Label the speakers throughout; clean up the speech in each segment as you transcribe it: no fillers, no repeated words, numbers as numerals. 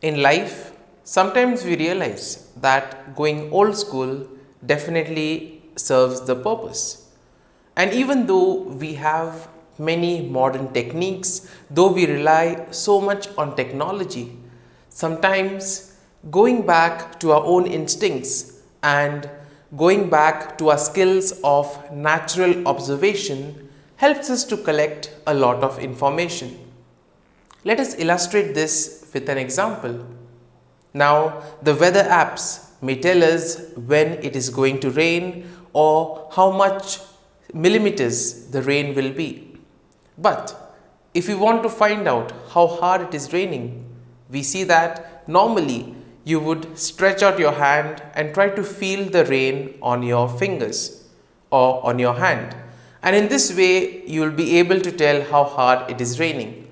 Speaker 1: In life, sometimes we realize that going old school definitely serves the purpose. And even though we have many modern techniques, though we rely so much on technology, sometimes going back to our own instincts and going back to our skills of natural observation helps us to collect a lot of information. Let us illustrate this with an example. Now, the weather apps may tell us when it is going to rain or how much millimeters the rain will be. But if we want to find out how hard it is raining, we see that normally you would stretch out your hand and try to feel the rain on your fingers or on your hand. And in this way, you will be able to tell how hard it is raining.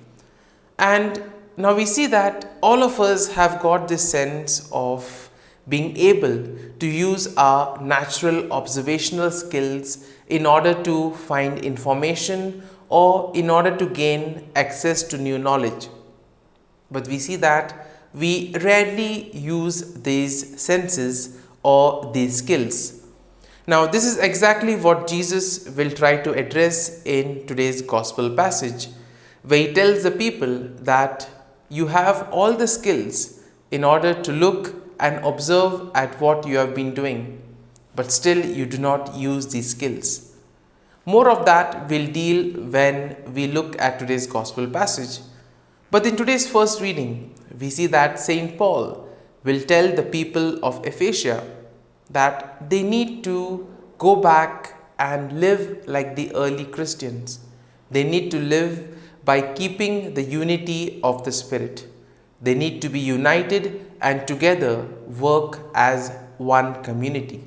Speaker 1: And now we see that all of us have got this sense of being able to use our natural observational skills in order to find information or in order to gain access to new knowledge. But we see that we rarely use these senses or these skills. Now, this is exactly what Jesus will try to address in today's gospel passage, where he tells the people that you have all the skills in order to look and observe at what you have been doing, but still you do not use these skills. More of that will deal when we look at today's gospel passage. But in today's first reading, we see that Saint Paul will tell the people of Ephesia that they need to go back and live like the early Christians. They need to live by keeping the unity of the Spirit. They need to be united and together work as one community.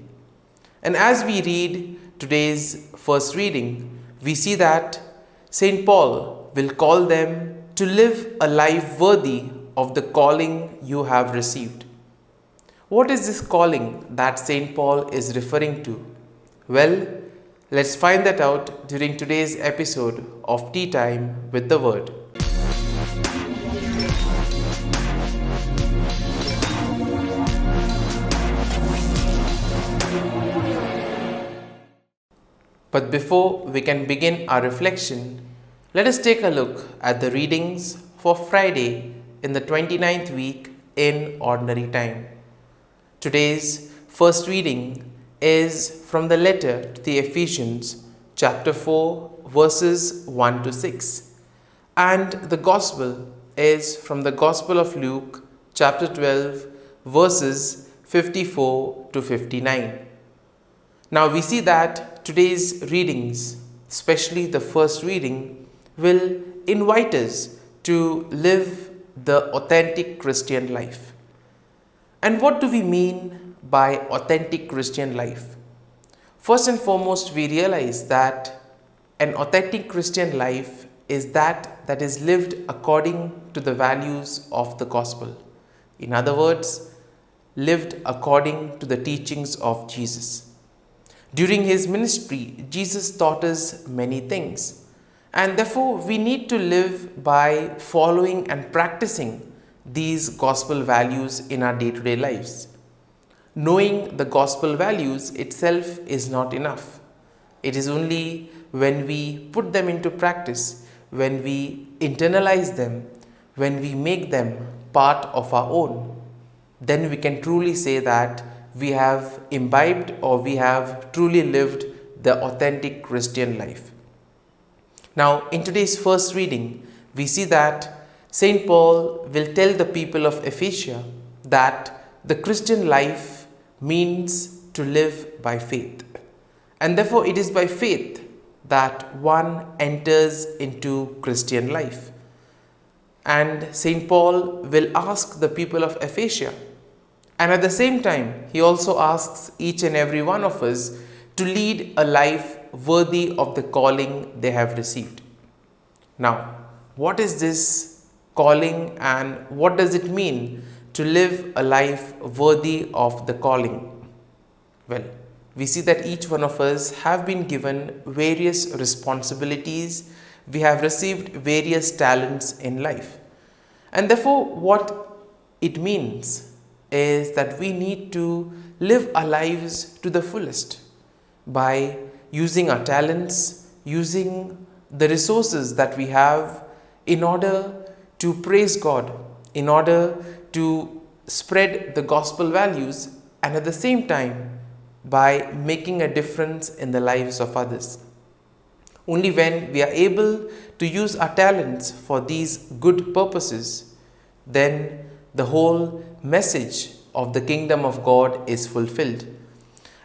Speaker 1: And as we read today's first reading, we see that St. Paul will call them to live a life worthy of the calling you have received. What is this calling that St. Paul is referring to? Well, let's find that out during today's episode of Tea Time with the Word. But before we can begin our reflection, let us take a look at the readings for Friday in the 29th week in Ordinary Time. Today's first reading is from the letter to the Ephesians, chapter 4, verses 1 to 6. And the Gospel is from the Gospel of Luke, chapter 12, verses 54 to 59. Now we see that today's readings, especially the first reading, will invite us to live the authentic Christian life. And what do we mean by authentic Christian life? First and foremost, we realize that an authentic Christian life is that is lived according to the values of the gospel. In other words, lived according to the teachings of Jesus. During his ministry, Jesus taught us many things, and therefore we need to live by following and practicing these gospel values in our day-to-day lives. Knowing the gospel values itself is not enough. It is only when we put them into practice, when we internalize them, when we make them part of our own, then we can truly say that we have imbibed or we have truly lived the authentic Christian life. Now, in today's first reading, we see that St. Paul will tell the people of Ephesia that the Christian life means to live by faith. And therefore, it is by faith that one enters into Christian life. And St. Paul will ask the people of Ephesia, and at the same time, he also asks each and every one of us to lead a life worthy of the calling they have received. Now, what is this calling and what does it mean to live a life worthy of the calling? Well, we see that each one of us have been given various responsibilities. We have received various talents in life. And therefore, what it means is that we need to live our lives to the fullest by using our talents, using the resources that we have in order to praise God, in order to spread the gospel values, and at the same time by making a difference in the lives of others. Only when we are able to use our talents for these good purposes, then the whole message of the kingdom of God is fulfilled.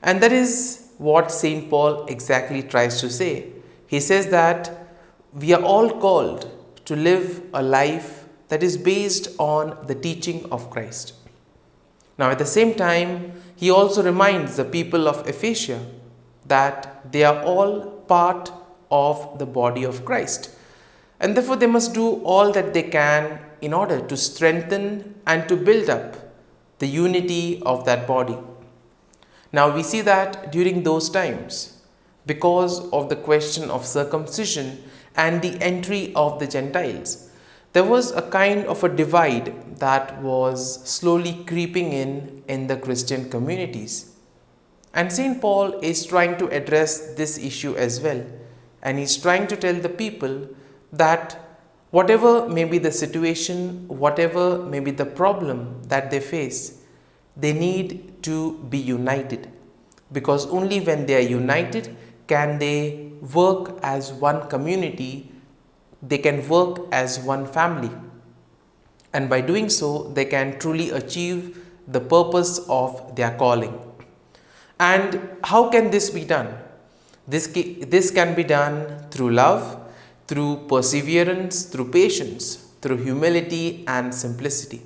Speaker 1: And that is what St. Paul exactly tries to say. He says that we are all called to live a life that is based on the teaching of Christ. Now, at the same time, he also reminds the people of Ephesia that they are all part of the body of Christ, and therefore they must do all that they can in order to strengthen and to build up the unity of that body. Now, we see that during those times, because of the question of circumcision and the entry of the Gentiles, there was a kind of a divide that was slowly creeping in the Christian communities. And St. Paul is trying to address this issue as well. And he's trying to tell the people that whatever may be the situation, whatever may be the problem that they face, they need to be united. Because only when they are united can they work as one community, they can work as one family. And by doing so, they can truly achieve the purpose of their calling. And how can this be done? This can be done through love, through perseverance, through patience, through humility and simplicity.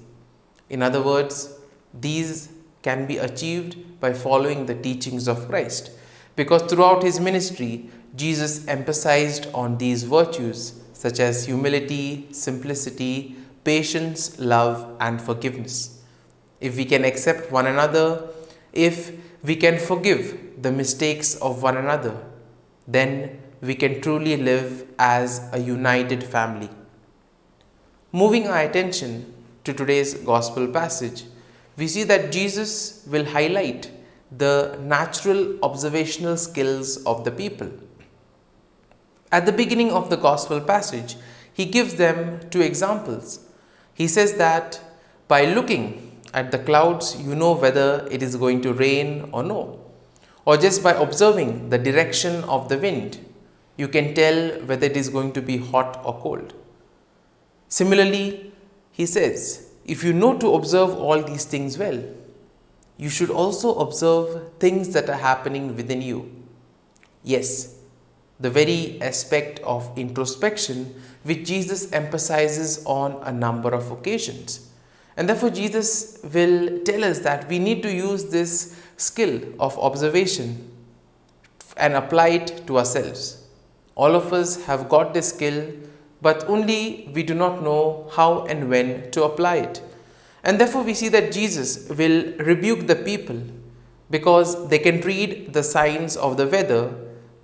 Speaker 1: In other words, these can be achieved by following the teachings of Christ, because throughout his ministry, Jesus emphasized on these virtues such as humility, simplicity, patience, love and forgiveness. If we can accept one another, if we can forgive the mistakes of one another, then we can truly live as a united family. Moving our attention to today's gospel passage, we see that Jesus will highlight the natural observational skills of the people. At the beginning of the gospel passage, he gives them two examples. He says that by looking at the clouds, you know whether it is going to rain or no. Or just by observing the direction of the wind, you can tell whether it is going to be hot or cold. Similarly, he says, if you know to observe all these things well, you should also observe things that are happening within you. Yes, the very aspect of introspection which Jesus emphasizes on a number of occasions. And therefore, Jesus will tell us that we need to use this skill of observation and apply it to ourselves. All of us have got this skill, but only we do not know how and when to apply it. And therefore, we see that Jesus will rebuke the people because they can read the signs of the weather,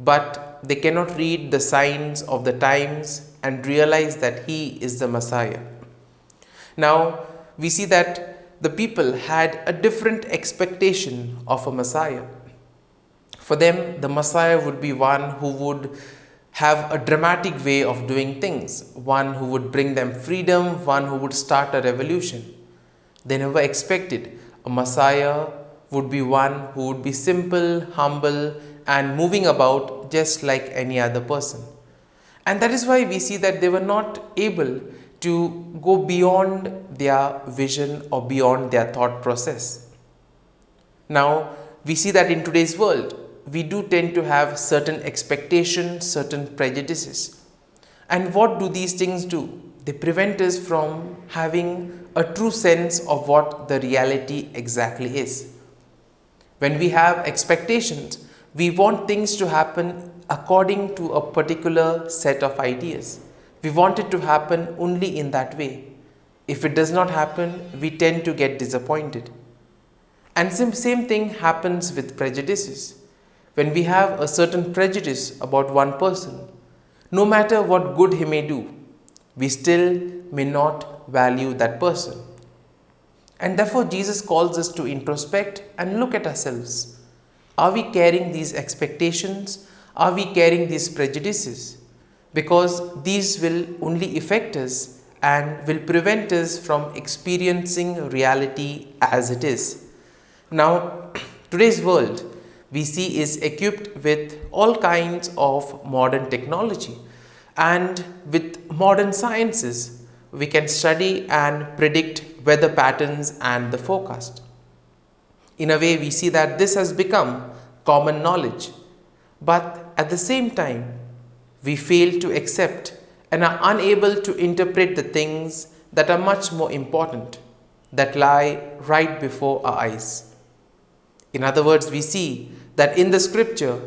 Speaker 1: but they cannot read the signs of the times and realize that he is the Messiah. Now, we see that the people had a different expectation of a Messiah. For them, the Messiah would be one who would have a dramatic way of doing things, one who would bring them freedom, one who would start a revolution. They never expected a Messiah would be one who would be simple, humble, and moving about just like any other person. And that is why we see that they were not able to go beyond their vision or beyond their thought process. Now, we see that in today's world, we do tend to have certain expectations, certain prejudices. And what do these things do? They prevent us from having a true sense of what the reality exactly is. When we have expectations, we want things to happen according to a particular set of ideas. We want it to happen only in that way. If it does not happen, we tend to get disappointed. And same thing happens with prejudices. When we have a certain prejudice about one person, no matter what good he may do, we still may not value that person. And therefore, Jesus calls us to introspect and look at ourselves. Are we carrying these expectations? Are we carrying these prejudices? Because these will only affect us and will prevent us from experiencing reality as it is. Now, today's world we see is equipped with all kinds of modern technology, and with modern sciences we can study and predict weather patterns and the forecast. In a way, we see that this has become common knowledge, but at the same time we fail to accept and are unable to interpret the things that are much more important, that lie right before our eyes. In other words, we see that in the scripture,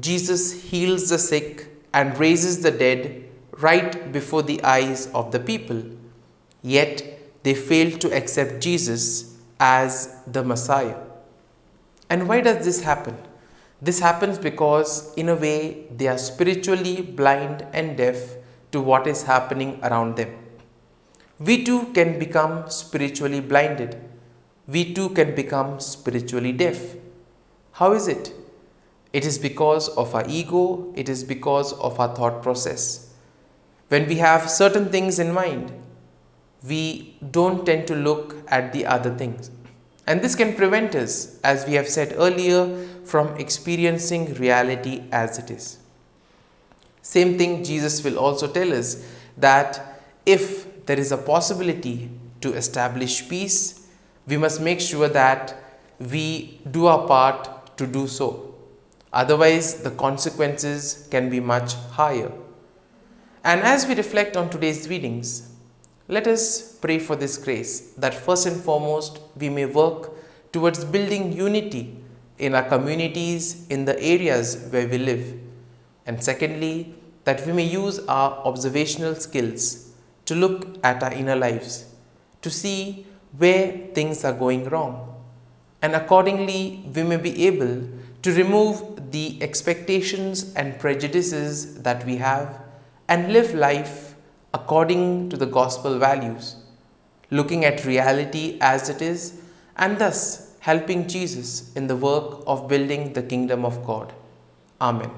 Speaker 1: Jesus heals the sick and raises the dead right before the eyes of the people. Yet they fail to accept Jesus as the Messiah. And why does this happen? This happens because, in a way, they are spiritually blind and deaf to what is happening around them. We too can become spiritually blinded. We too can become spiritually deaf. How is it? It is because of our ego, it is because of our thought process. When we have certain things in mind, we don't tend to look at the other things. And this can prevent us, as we have said earlier, from experiencing reality as it is. Same thing Jesus will also tell us, that if there is a possibility to establish peace, we must make sure that we do our part to do so. Otherwise, the consequences can be much higher. And as we reflect on today's readings, let us pray for this grace, that first and foremost we may work towards building unity in our communities, in the areas where we live. And secondly, that we may use our observational skills to look at our inner lives, to see where things are going wrong. And accordingly, we may be able to remove the expectations and prejudices that we have and live life according to the gospel values, looking at reality as it is, and thus helping Jesus in the work of building the kingdom of God. Amen.